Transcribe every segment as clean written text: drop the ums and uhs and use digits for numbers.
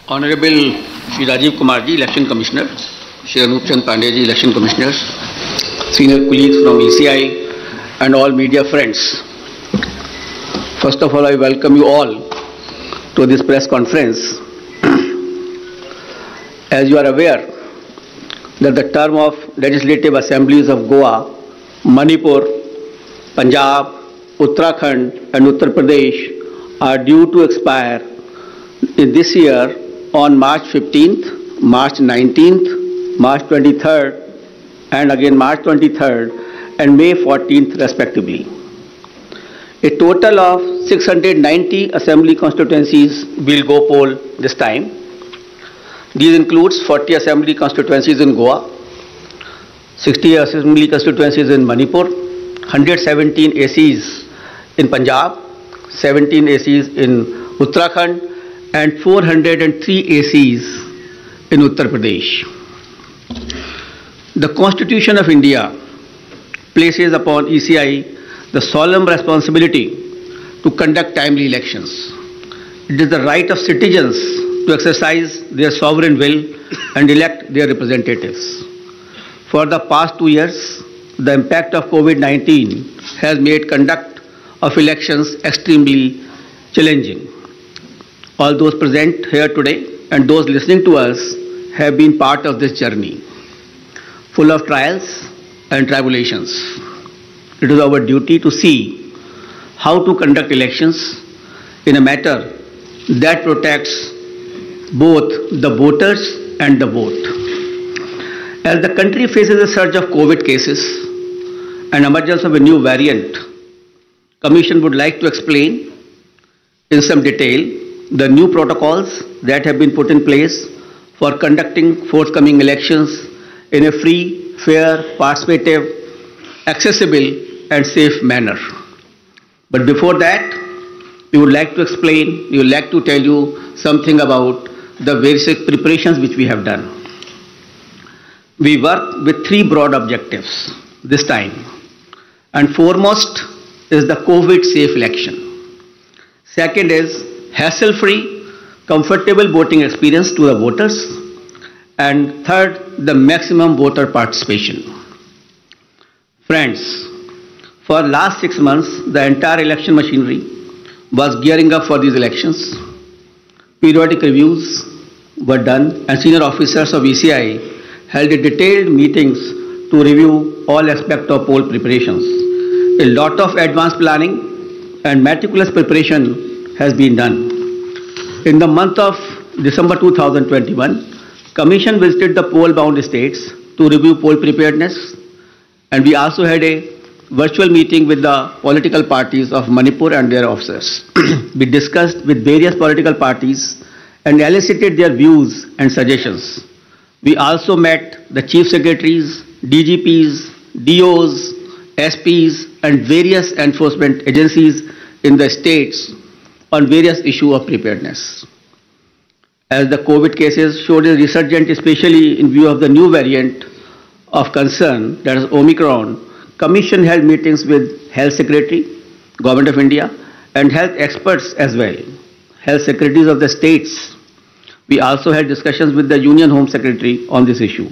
Honorable Shri Rajiv Kumar ji, Election Commissioner, Shri Anup Chand Pandey ji, Election Commissioners, senior colleagues from ECI and all media friends. First of all, I welcome you all to this press conference. As you are aware that the term of legislative assemblies of Goa, Manipur, Punjab, Uttarakhand and Uttar Pradesh are due to expire in this year on March 15th, March 19th, March 23rd and again March 23rd and May 14th respectively. A total of 690 assembly constituencies will go poll this time. These includes 40 assembly constituencies in Goa, 60 assembly constituencies in Manipur, 117 ACs in Punjab, 17 ACs in Uttarakhand and 403 ACs in Uttar Pradesh. The Constitution of India places upon ECI the solemn responsibility to conduct timely elections. It is the right of citizens to exercise their sovereign will and elect their representatives. For the past 2 years, the impact of COVID-19 has made conduct of elections extremely challenging. All those present here today and those listening to us have been part of this journey, full of trials and tribulations. It is our duty to see how to conduct elections in a manner that protects both the voters and the vote. As the country faces a surge of COVID cases and emergence of a new variant, Commission would like to explain in some detail the new protocols that have been put in place for conducting forthcoming elections in a free, fair, participative, accessible and safe manner. But before that, we would like to tell you something about the basic preparations which we have done. We work with 3 broad objectives this time, and foremost is the COVID-safe election. Second is hassle-free, comfortable voting experience to the voters, and third, the maximum voter participation. Friends, for last 6 months, the entire election machinery was gearing up for these elections. Periodic reviews were done and senior officers of ECI held detailed meetings to review all aspects of poll preparations. A lot of advanced planning and meticulous preparation has been done. In the month of December 2021, Commission visited the poll-bound states to review poll preparedness, and we also had a virtual meeting with the political parties of Manipur and their officers. We discussed with various political parties and elicited their views and suggestions. We also met the chief secretaries, DGPs, DOs, SPs and various enforcement agencies in the states on various issues of preparedness. As the COVID cases showed a resurgence, especially in view of the new variant of concern, that is Omicron, Commission held meetings with Health Secretary, Government of India and health experts as well, health secretaries of the states. We also had discussions with the Union Home Secretary on this issue.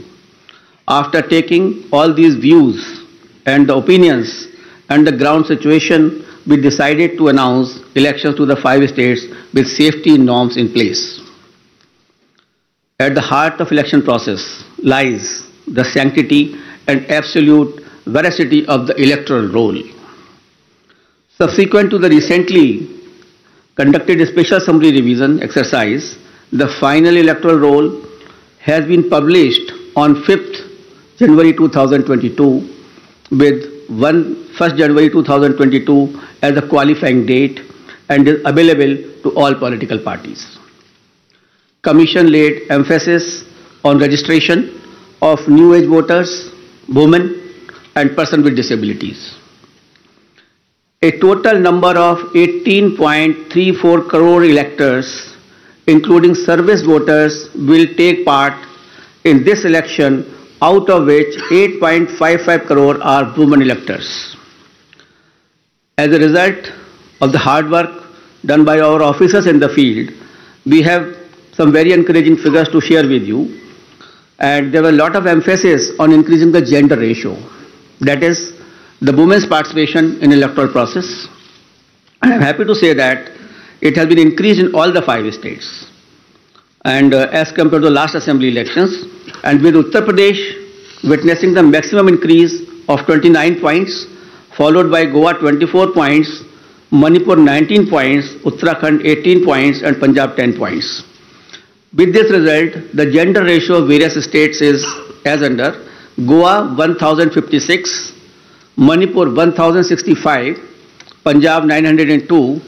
After taking all these views and the opinions and the ground situation, we decided to announce elections to the 5 states with safety norms in place. At the heart of election process lies the sanctity and absolute veracity of the electoral roll. Subsequent to the recently conducted special summary revision exercise, the final electoral roll has been published on 5th January 2022 with 1st January 2022 as a qualifying date and is available to all political parties. Commission laid emphasis on registration of new age voters, women and persons with disabilities. A total number of 18.34 crore electors, including service voters, will take part in this election, out of which 8.55 crore are women electors. As a result of the hard work done by our officers in the field, we have some very encouraging figures to share with you. And there was a lot of emphasis on increasing the gender ratio. That is, the women's participation in electoral process. And I'm happy to say that it has been increased in all the 5 states. And as compared to the last assembly elections, and with Uttar Pradesh witnessing the maximum increase of 29 points, followed by Goa 24 points, Manipur 19 points, Uttarakhand 18 points, and Punjab 10 points. With this result, the gender ratio of various states is as under: Goa 1056, Manipur 1065, Punjab 902,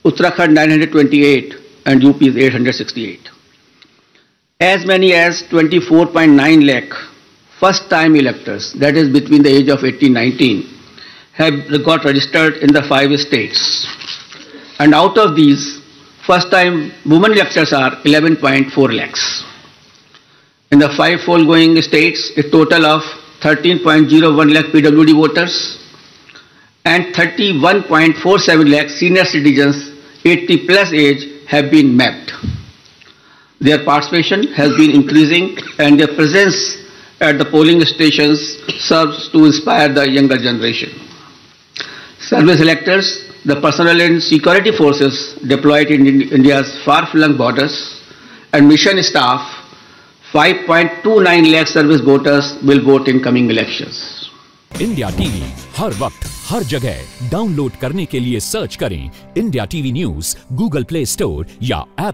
Uttarakhand 928, and UP is 868. As many as 24.9 lakh first-time electors, that is between the age of 18-19, have got registered in the 5 states. And out of these, first-time women electors are 11.4 lakhs. In the 5 foregoing states, a total of 13.01 lakh PWD voters and 31.47 lakh senior citizens 80 plus age have been mapped. Their participation has been increasing and their presence at the polling stations serves to inspire the younger generation. Service electors, the personnel and security forces deployed in India's far-flung borders, and mission staff, 5.29 lakh service voters will vote in coming elections. India TV हर वक्त हर जगह download करने के लिए search करें India TV news Google Play Store या app